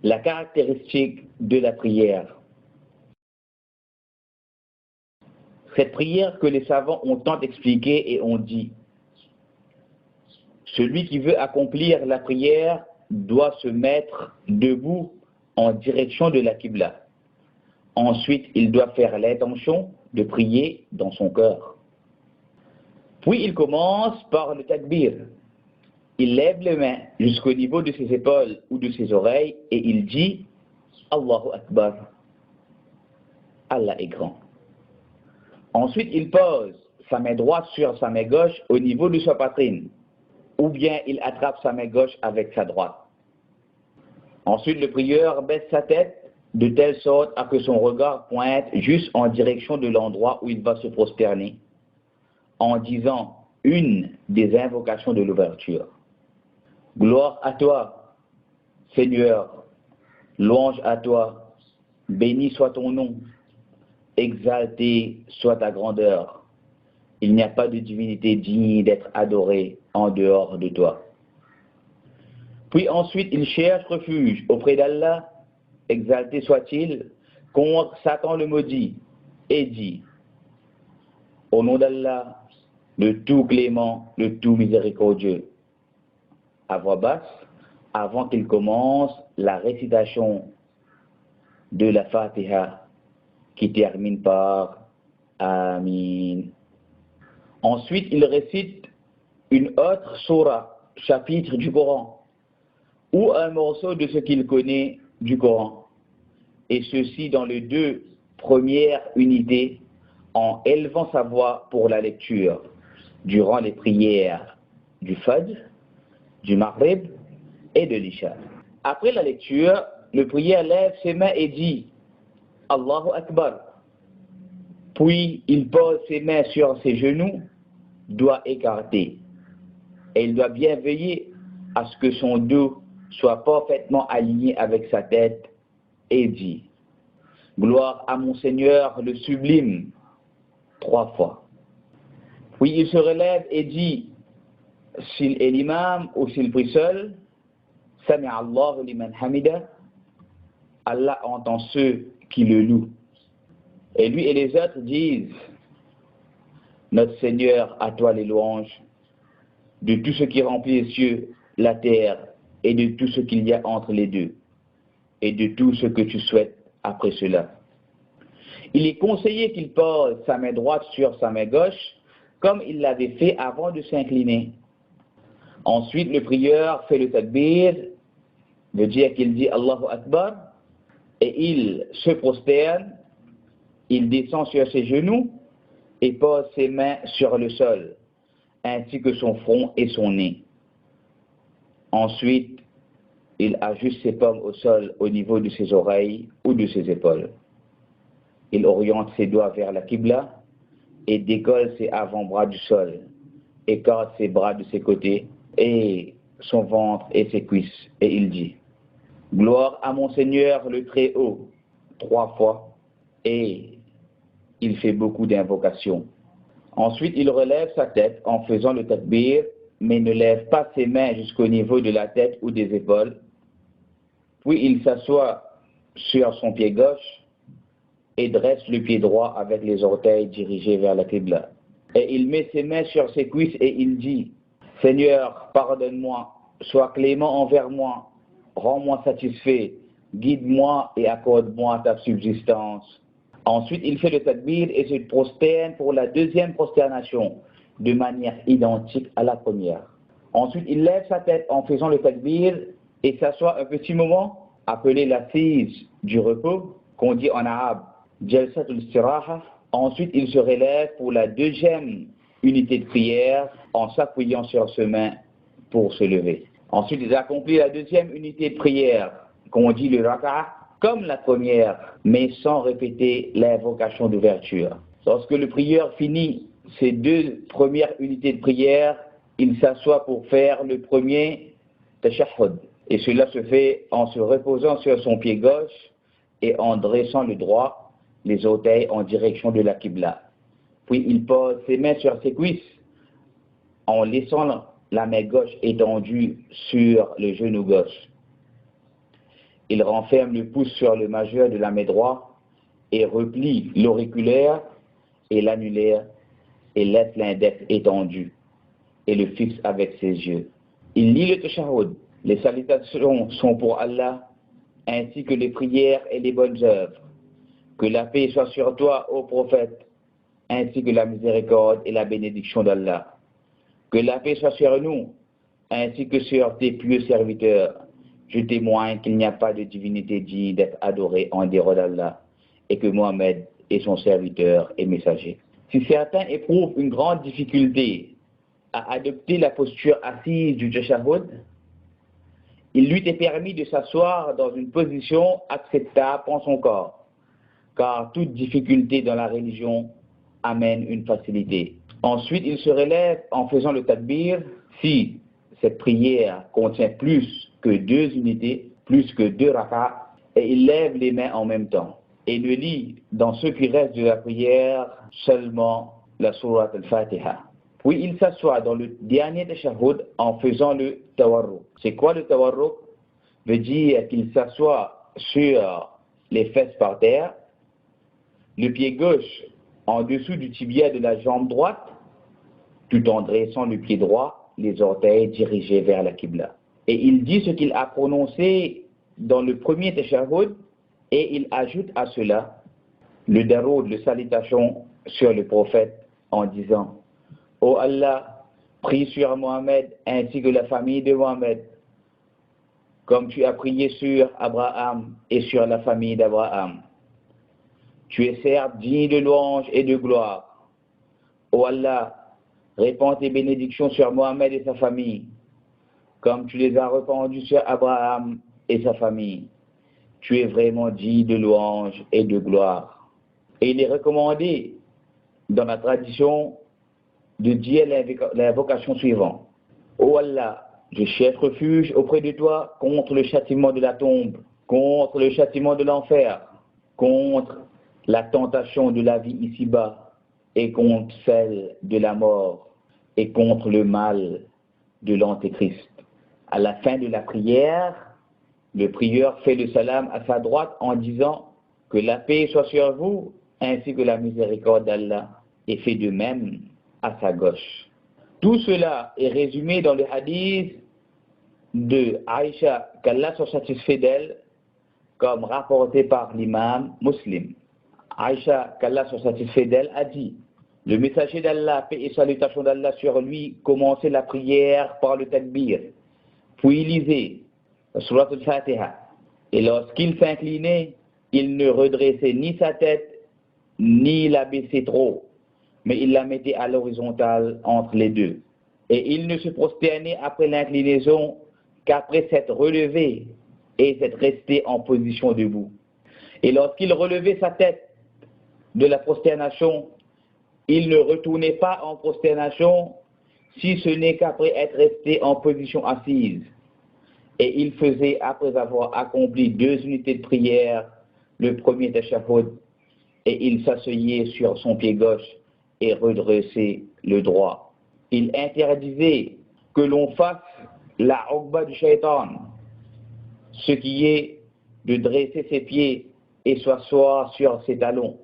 La caractéristique de la prière. Cette prière que les savants ont tant expliquée et ont dit, celui qui veut accomplir la prière doit se mettre debout en direction de la Qibla. Ensuite, il doit faire l'intention de prier dans son cœur. Puis il commence par le takbir. Il lève les mains jusqu'au niveau de ses épaules ou de ses oreilles et il dit Allahu Akbar. Allah est grand. Ensuite, il pose sa main droite sur sa main gauche au niveau de sa poitrine, ou bien il attrape sa main gauche avec sa droite. Ensuite, le prieur baisse sa tête de telle sorte à que son regard pointe juste en direction de l'endroit où il va se prosterner, en disant une des invocations de l'ouverture. Gloire à toi, Seigneur, louange à toi, béni soit ton nom, exalté soit ta grandeur. Il n'y a pas de divinité digne d'être adorée en dehors de toi. Puis ensuite, il cherche refuge auprès d'Allah, exalté soit-il, contre Satan le maudit, et dit, au nom d'Allah, le tout clément, le tout miséricordieux, à voix basse, avant qu'il commence la récitation de la Fatiha, qui termine par Amin. Ensuite, il récite une autre sourate, chapitre du Coran, ou un morceau de ce qu'il connaît du Coran, et ceci dans les deux premières unités, en élevant sa voix pour la lecture, durant les prières du Fajr, du Maghrib et de l'Isha. Après la lecture, le prieur lève ses mains et dit Allahu Akbar. Puis il pose ses mains sur ses genoux, doigts écartés, et il doit bien veiller à ce que son dos soit parfaitement aligné avec sa tête et dit Gloire à mon Seigneur le sublime, 3 fois. Puis il se relève et dit, s'il est l'imam ou s'il prie seul, Sami'a Allahu liman hamida, Allah entend ceux qui le louent. Et lui et les autres disent, notre Seigneur, à toi les louanges, de tout ce qui remplit les cieux, la terre, et de tout ce qu'il y a entre les deux, et de tout ce que tu souhaites après cela. Il est conseillé qu'il pose sa main droite sur sa main gauche, comme il l'avait fait avant de s'incliner. Ensuite, le prieur fait le takbir, veut dire qu'il dit Allahu Akbar, et il se prosterne, il descend sur ses genoux et pose ses mains sur le sol, ainsi que son front et son nez. Ensuite, il ajuste ses paumes au sol au niveau de ses oreilles ou de ses épaules. Il oriente ses doigts vers la Qibla et décolle ses avant-bras du sol, écarte ses bras de ses côtés et son ventre et ses cuisses. Et il dit, gloire à mon Seigneur le Très-Haut, 3 fois, et il fait beaucoup d'invocations. Ensuite, il relève sa tête en faisant le takbir, mais ne lève pas ses mains jusqu'au niveau de la tête ou des épaules. Puis il s'assoit sur son pied gauche et dresse le pied droit avec les orteils dirigés vers la Qibla. Et il met ses mains sur ses cuisses et il dit, Seigneur, pardonne-moi, sois clément envers moi, rends-moi satisfait, guide-moi et accorde-moi ta subsistance. Ensuite, il fait le takbir et se prosterne pour la deuxième prosternation, de manière identique à la première. Ensuite, il lève sa tête en faisant le takbir et s'assoit un petit moment, appelé l'assise du repos, qu'on dit en arabe, Jalsatul Istiraha. Ensuite, il se relève pour la deuxième unité de prière en s'appuyant sur ses mains pour se lever. Ensuite, il accomplit la deuxième unité de prière, qu'on dit le raka'a, comme la première, mais sans répéter l'invocation d'ouverture. Lorsque le prieur finit ces 2 premières unités de prière, il s'assoit pour faire le premier tashahhud. Et cela se fait en se reposant sur son pied gauche et en dressant le droit, les orteils en direction de la Qibla. Puis il pose ses mains sur ses cuisses en laissant la main gauche étendue sur le genou gauche. il renferme le pouce sur le majeur de la main droite et replie l'auriculaire et l'annulaire et laisse l'index étendu et le fixe avec ses yeux. Il lit le tashahhud. Les salutations sont pour Allah, ainsi que les prières et les bonnes œuvres. Que la paix soit sur toi, ô prophète, ainsi que la miséricorde et la bénédiction d'Allah. Que la paix soit sur nous, ainsi que sur tes pieux serviteurs. Je témoigne qu'il n'y a pas de divinité digne d'être adorée en dehors d'Allah, et que Mohammed est son serviteur et messager. Si certains éprouvent une grande difficulté à adopter la posture assise du tashahhud, il lui est permis de s'asseoir dans une position acceptable en son corps, car toute difficulté dans la religion amène une facilité. Ensuite, il se relève en faisant le takbir si cette prière contient plus que 2 unités, plus que 2 rak'ahs, et il lève les mains en même temps et ne lit dans ce qui reste de la prière seulement la sourate al-Fatiha. Puis il s'assoit dans le dernier tashahhud en faisant le tawarruk. C'est quoi le tawarruk? Veut dire qu'il s'assoit sur les fesses par terre, le pied gauche en dessous du tibia de la jambe droite, tout en dressant le pied droit, les orteils dirigés vers la Qibla. Et il dit ce qu'il a prononcé dans le premier tashahhud, et il ajoute à cela le daroud, le salutation sur le prophète en disant: Ô Allah, prie sur Mohammed ainsi que la famille de Mohammed, comme tu as prié sur Abraham et sur la famille d'Abraham. Tu es certes digne de louange et de gloire. Ô Allah, répands tes bénédictions sur Mohammed et sa famille, comme tu les as répandues sur Abraham et sa famille. Tu es vraiment digne de louange et de gloire. Et il est recommandé dans la tradition de dire l'invocation suivante. Ô Allah, je cherche refuge auprès de toi contre le châtiment de la tombe, contre le châtiment de l'enfer, contre la tentation de la vie ici-bas et contre celle de la mort et contre le mal de l'Antéchrist. À la fin de la prière, le prieur fait le salam à sa droite en disant que la paix soit sur vous ainsi que la miséricorde d'Allah, et fait de même à sa gauche. Tout cela est résumé dans le hadith de Aïcha, qu'Allah soit satisfait d'elle, comme rapporté par l'imam Muslim. Aïcha, qu'Allah soit satisfait d'elle, a dit: le messager d'Allah, paix et salutation d'Allah sur lui, commençait la prière par le takbir, puis il lisait la sourate al-Fatiha, et lorsqu'il s'inclinait, il ne redressait ni sa tête, ni la baissait trop, mais il la mettait à l'horizontale entre les deux. Et il ne se prosternait après l'inclinaison qu'après s'être relevé et s'être resté en position debout. Et lorsqu'il relevait sa tête de la prosternation, il ne retournait pas en prosternation, si ce n'est qu'après être resté en position assise. Et il faisait, après avoir accompli 2 unités de prière, le premier tashahhud, et il s'asseyait sur son pied gauche et redressait le droit. Il interdisait que l'on fasse la uqba du shaitan, ce qui est de dresser ses pieds et s'asseoir sur ses talons,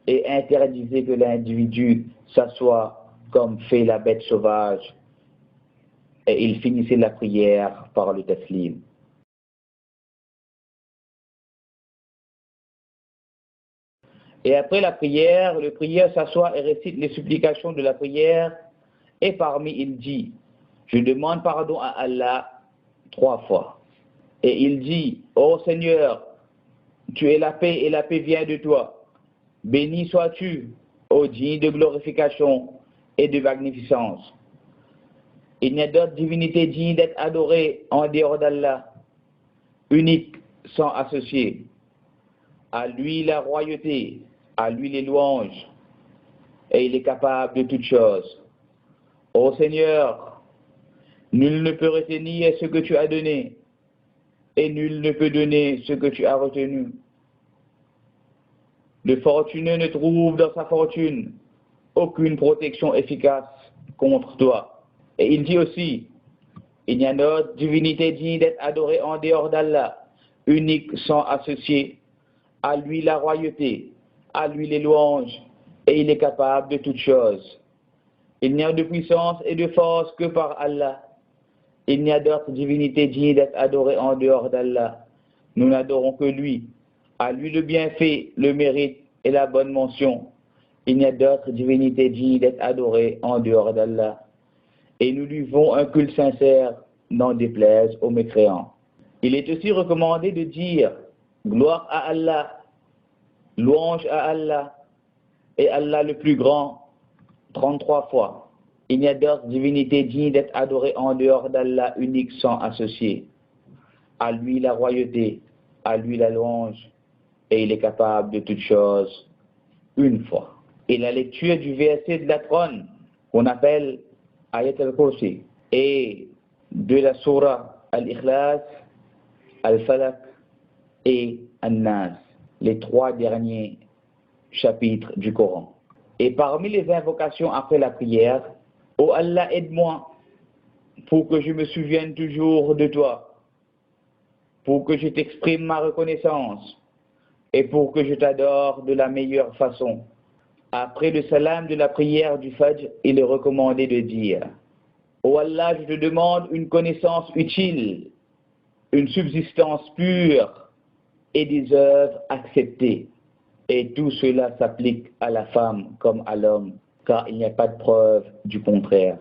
et interdisait que l'individu s'assoie comme fait la bête sauvage, et il finissait la prière par le taslim. Et après la prière, le prieur s'assoit et récite les supplications de la prière, et parmi il dit: je demande pardon à Allah 3 fois. Et il dit: ô Seigneur, tu es la paix et la paix vient de toi. Béni sois-tu, ô digne de glorification et de magnificence. Il n'y a d'autre divinité digne d'être adorée en dehors d'Allah, unique, sans associé. À lui la royauté, à lui les louanges, et il est capable de toutes choses. Ô Seigneur, nul ne peut retenir ce que tu as donné, et nul ne peut donner ce que tu as retenu. Le fortuné ne trouve dans sa fortune aucune protection efficace contre toi. Et il dit aussi: il n'y a d'autre divinité digne d'être adorée en dehors d'Allah, unique sans associé, à lui la royauté, à lui les louanges, et il est capable de toutes choses. Il n'y a de puissance et de force que par Allah. Il n'y a d'autre divinité digne d'être adorée en dehors d'Allah. Nous n'adorons que lui. À lui le bienfait, le mérite et la bonne mention. Il n'y a d'autre divinité digne d'être adorée en dehors d'Allah. Et nous lui vouons un culte sincère, n'en déplaise aux mécréants. Il est aussi recommandé de dire gloire à Allah, louange à Allah, et Allah le plus grand, 33 fois. Il n'y a d'autre divinité digne d'être adorée en dehors d'Allah, unique sans associé. À lui la royauté, à lui la louange, et il est capable de toutes choses, une fois. Et la lecture du verset de la trône, qu'on appelle Ayat al-Kursi, et de la surah Al-Ikhlas, Al-Falaq et An-Nas, les 3 derniers chapitres du Coran. Et parmi les invocations après la prière, ô Allah, aide-moi pour que je me souvienne toujours de toi, pour que je t'exprime ma reconnaissance et pour que je t'adore de la meilleure façon. Après le salam de la prière du Fajr, il est recommandé de dire ô Allah, je te demande une connaissance utile, une subsistance pure et des œuvres acceptées. Et tout cela s'applique à la femme comme à l'homme, car il n'y a pas de preuve du contraire.